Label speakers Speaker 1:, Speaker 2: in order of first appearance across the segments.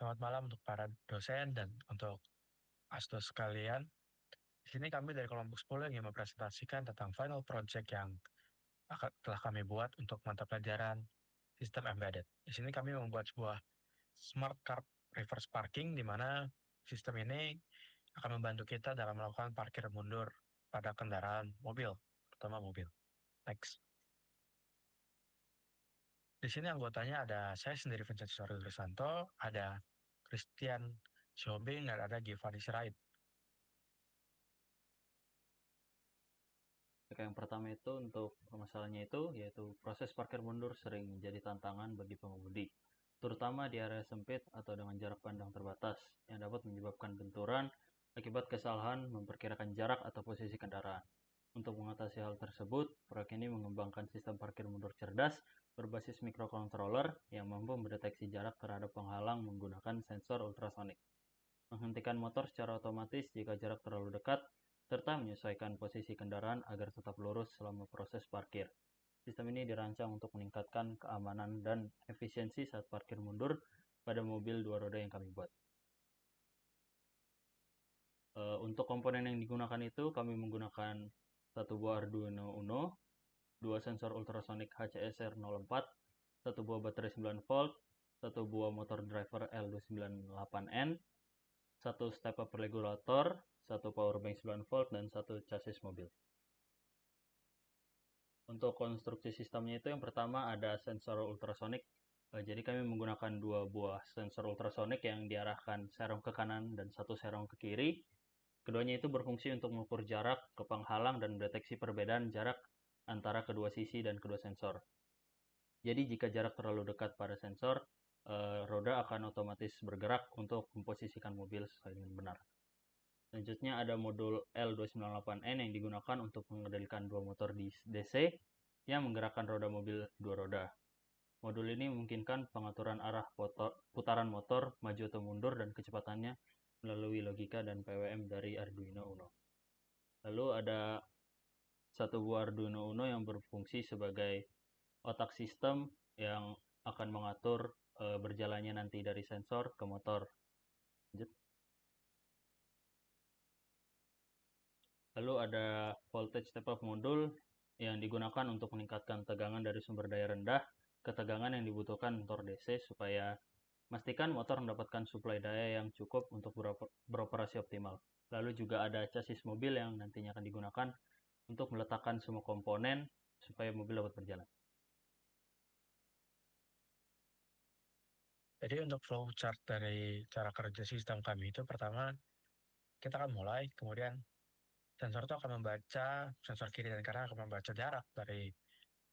Speaker 1: Selamat malam untuk para dosen dan untuk asdos sekalian. Di sini kami dari kelompok 10 ingin mempresentasikan tentang final project yang telah kami buat untuk mata pelajaran sistem embedded. Di sini kami membuat sebuah smart car reverse parking, di mana sistem ini akan membantu kita dalam melakukan parkir mundur pada kendaraan mobil, terutama mobil. Next. Di sini anggotanya ada saya sendiri, Vincent Soril Risanto, ada Christian Siobing, dan ada Giovanni Sirait.
Speaker 2: Oke, yang pertama itu untuk permasalahannya itu yaitu proses parkir mundur sering menjadi tantangan bagi pengemudi, terutama di area sempit atau dengan jarak pandang terbatas yang dapat menyebabkan benturan akibat kesalahan memperkirakan jarak atau posisi kendaraan. Untuk mengatasi hal tersebut, proyek ini mengembangkan sistem parkir mundur cerdas berbasis microcontroller yang mampu mendeteksi jarak terhadap penghalang menggunakan sensor ultrasonik, menghentikan motor secara otomatis jika jarak terlalu dekat, serta menyesuaikan posisi kendaraan agar tetap lurus selama proses parkir. Sistem ini dirancang untuk meningkatkan keamanan dan efisiensi saat parkir mundur pada mobil dua roda yang kami buat. Untuk komponen yang digunakan itu, kami menggunakan satu buah Arduino Uno, dua sensor ultrasonic HCSR04, satu buah baterai 9 volt, satu buah motor driver L298N, satu step up regulator, satu power bank 9 volt, dan satu chassis mobil. Untuk konstruksi sistemnya itu yang pertama ada sensor ultrasonik. Jadi kami menggunakan dua buah sensor ultrasonik yang diarahkan serong ke kanan dan satu serong ke kiri. Keduanya itu berfungsi untuk mengukur jarak ke penghalang dan mendeteksi perbedaan jarak antara kedua sisi dan kedua sensor. Jadi jika jarak terlalu dekat pada sensor, roda akan otomatis bergerak untuk memposisikan mobil sesuai dengan benar. Selanjutnya ada modul L298N yang digunakan untuk mengendalikan dua motor di DC yang menggerakkan roda mobil dua roda. Modul ini memungkinkan pengaturan arah putaran motor, maju atau mundur, dan kecepatannya melalui logika dan PWM dari Arduino Uno. Lalu ada satu buah Arduino Uno yang berfungsi sebagai otak sistem yang akan mengatur berjalannya nanti dari sensor ke motor. Lanjut. Lalu ada voltage step-up modul yang digunakan untuk meningkatkan tegangan dari sumber daya rendah ke tegangan yang dibutuhkan motor DC supaya memastikan motor mendapatkan suplai daya yang cukup untuk beroperasi optimal. Lalu juga ada chassis mobil yang nantinya akan digunakan untuk meletakkan semua komponen supaya mobil dapat berjalan.
Speaker 1: Jadi untuk flow chart dari cara kerja sistem kami itu pertama kita akan mulai, kemudian sensor itu akan membaca, sensor kiri dan kanan akan membaca jarak dari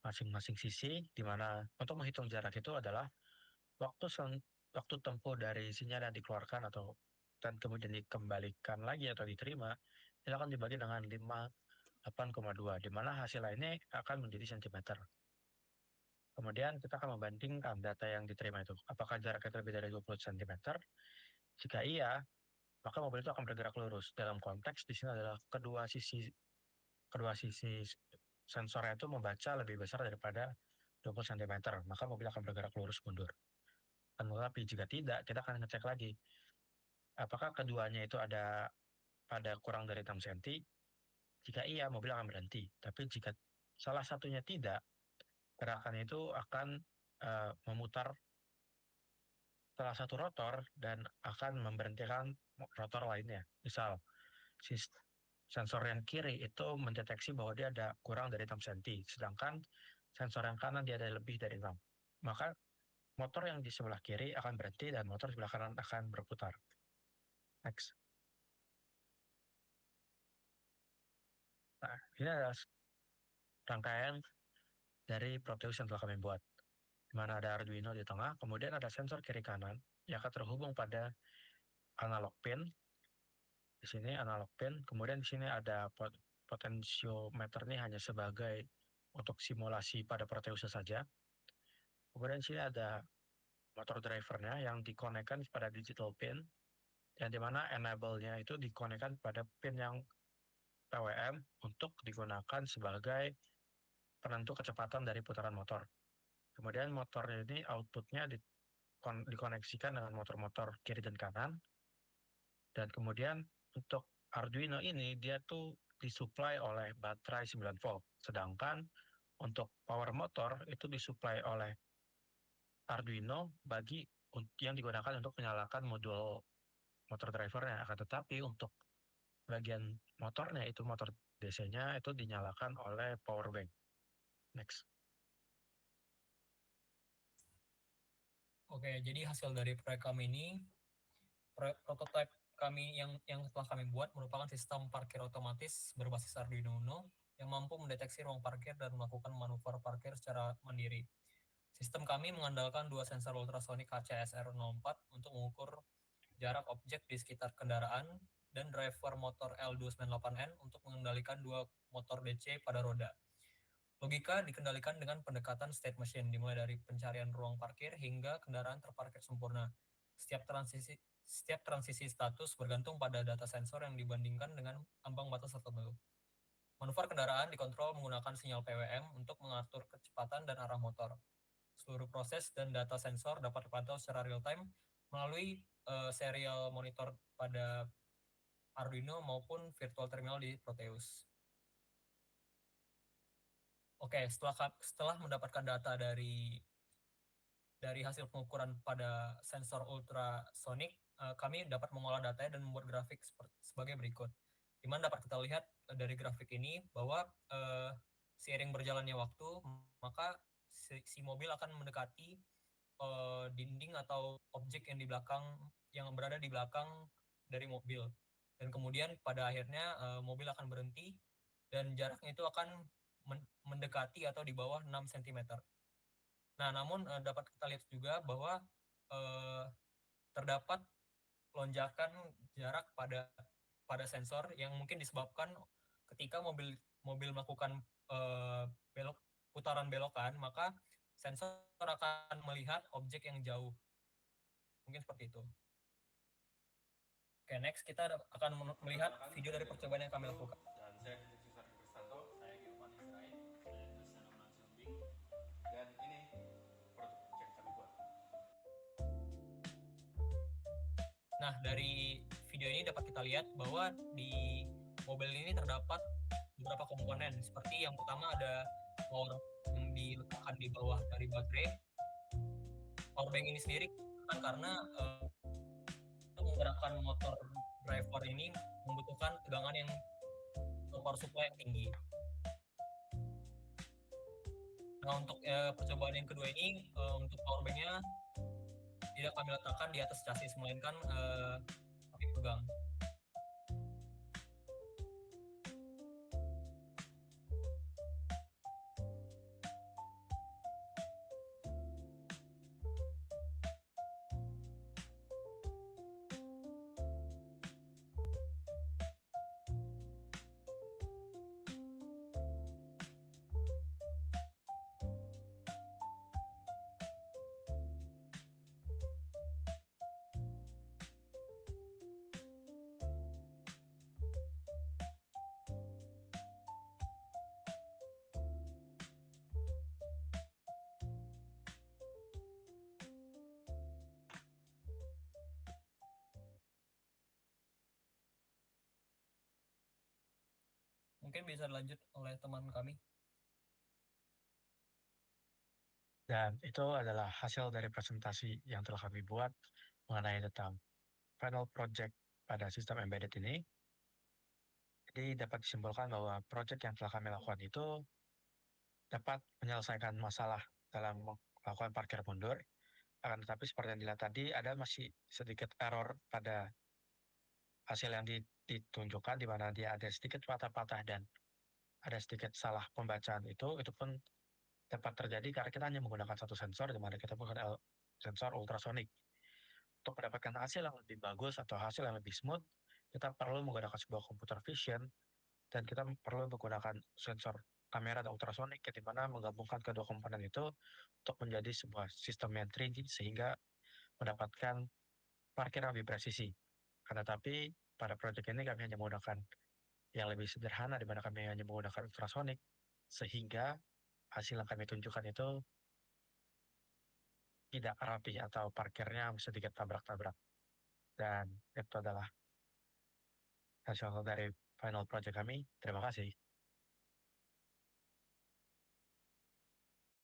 Speaker 1: masing-masing sisi, di mana untuk menghitung jarak itu adalah waktu waktu tempuh dari sinyal yang dikeluarkan atau dan kemudian dikembalikan lagi atau diterima, itu akan dibagi dengan 58,2, di mana hasil lainnya akan menjadi sentimeter. Kemudian kita akan membandingkan data yang diterima itu. Apakah jaraknya lebih dari 20 cm? Jika iya, maka mobil itu akan bergerak lurus. Dalam konteks di sini adalah kedua sisi sensornya itu membaca lebih besar daripada 20 cm, maka mobil akan bergerak lurus mundur. Tetapi jika tidak, kita akan ngecek lagi. Apakah keduanya itu ada pada kurang dari 6 cm? Jika iya, mobil akan berhenti. Tapi jika salah satunya tidak, gerakan itu akan memutar salah satu rotor dan akan memberhentikan rotor lainnya. Misal, si sensor yang kiri itu mendeteksi bahwa dia ada kurang dari 6 cm, sedangkan sensor yang kanan dia ada lebih dari 6. Maka motor yang di sebelah kiri akan berhenti dan motor di sebelah kanan akan berputar. Next. Nah, ini adalah rangkaian dari Proteus yang telah kami buat. Di mana ada Arduino di tengah, kemudian ada sensor kiri kanan yang akan terhubung pada analog pin. Di sini analog pin, kemudian di sini ada potensiometer ini hanya sebagai untuk simulasi pada Proteus saja. Kemudian di sini ada motor drivernya yang dikonekkan pada digital pin, yang dimana enable-nya itu dikonekkan pada pin yang PWM untuk digunakan sebagai penentu kecepatan dari putaran motor. Kemudian motor ini outputnya dikoneksikan dengan motor-motor kiri dan kanan. Dan kemudian untuk Arduino ini dia tuh disuplai oleh baterai 9 volt. Sedangkan untuk power motor itu disuplai oleh Arduino yang digunakan untuk menyalakan modul motor drivernya. Akan tetapi untuk bagian motornya itu motor DC-nya itu dinyalakan oleh power bank. Next.
Speaker 3: Oke, jadi hasil dari proyek kami ini, prototipe kami yang telah kami buat merupakan sistem parkir otomatis berbasis Arduino Uno yang mampu mendeteksi ruang parkir dan melakukan manuver parkir secara mandiri. Sistem kami mengandalkan dua sensor ultrasonik HCSR04 untuk mengukur jarak objek di sekitar kendaraan dan driver motor L298N untuk mengendalikan dua motor DC pada roda. Logika dikendalikan dengan pendekatan state machine, dimulai dari pencarian ruang parkir hingga kendaraan terparkir sempurna. Setiap transisi status bergantung pada data sensor yang dibandingkan dengan ambang batas tertentu. Manuver kendaraan dikontrol menggunakan sinyal PWM untuk mengatur kecepatan dan arah motor. Seluruh proses dan data sensor dapat dipantau secara real-time melalui serial monitor pada Arduino maupun virtual terminal di Proteus. Oke, setelah mendapatkan data dari hasil pengukuran pada sensor ultrasonic, kami dapat mengolah datanya dan membuat grafik sebagai berikut. Di mana dapat kita lihat dari grafik ini bahwa seiring berjalannya waktu, maka si mobil akan mendekati dinding atau objek yang berada di belakang dari mobil. Dan kemudian pada akhirnya mobil akan berhenti dan jaraknya itu akan mendekati atau di bawah 6 cm. Nah, namun dapat kita lihat juga bahwa terdapat lonjakan jarak pada sensor yang mungkin disebabkan ketika mobil melakukan putaran belokan, maka sensor akan melihat objek yang jauh. Mungkin seperti itu. Oke, next kita akan melihat video dari percobaan yang kami lakukan.
Speaker 4: Dan saya Cesar Kristanto, saya Giovanni Israel, saya Cristiano Mansumbing, dan ini produk yang kami buat.
Speaker 3: Nah, dari video ini dapat kita lihat bahwa di mobil ini terdapat beberapa komponen, seperti yang pertama ada power yang diletakkan di bawah dari baterai. Power bank ini sendiri kan karena menggerakkan motor driver ini membutuhkan tegangan yang power supply yang tinggi. Nah, untuk percobaan yang kedua ini, untuk power bank-nya tidak kami letakkan di atas chassis, melainkan kami pegang. Mungkin bisa dilanjut oleh teman kami.
Speaker 1: Dan itu adalah hasil dari presentasi yang telah kami buat mengenai tentang final project pada sistem embedded ini. Jadi dapat disimpulkan bahwa project yang telah kami lakukan itu dapat menyelesaikan masalah dalam melakukan parkir mundur. Akan tetapi seperti yang dilihat tadi, ada masih sedikit error pada hasil yang ditunjukkan, di mana dia ada sedikit patah-patah dan ada sedikit salah pembacaan itu pun dapat terjadi karena kita hanya menggunakan satu sensor, di mana kita menggunakan sensor ultrasonik. Untuk mendapatkan hasil yang lebih bagus atau hasil yang lebih smooth, kita perlu menggunakan sebuah computer vision, dan kita perlu menggunakan sensor kamera dan ultrasonik, di mana menggabungkan kedua komponen itu untuk menjadi sebuah sistem yang 3D sehingga mendapatkan parkir yang lebih presisi. Karena tapi pada proyek ini kami hanya menggunakan yang lebih sederhana, di mana kami hanya menggunakan ultrasonik, sehingga hasil yang kami tunjukkan itu tidak rapi atau parkirnya sedikit tabrak-tabrak. Dan itu adalah hasil dari final project kami. Terima kasih.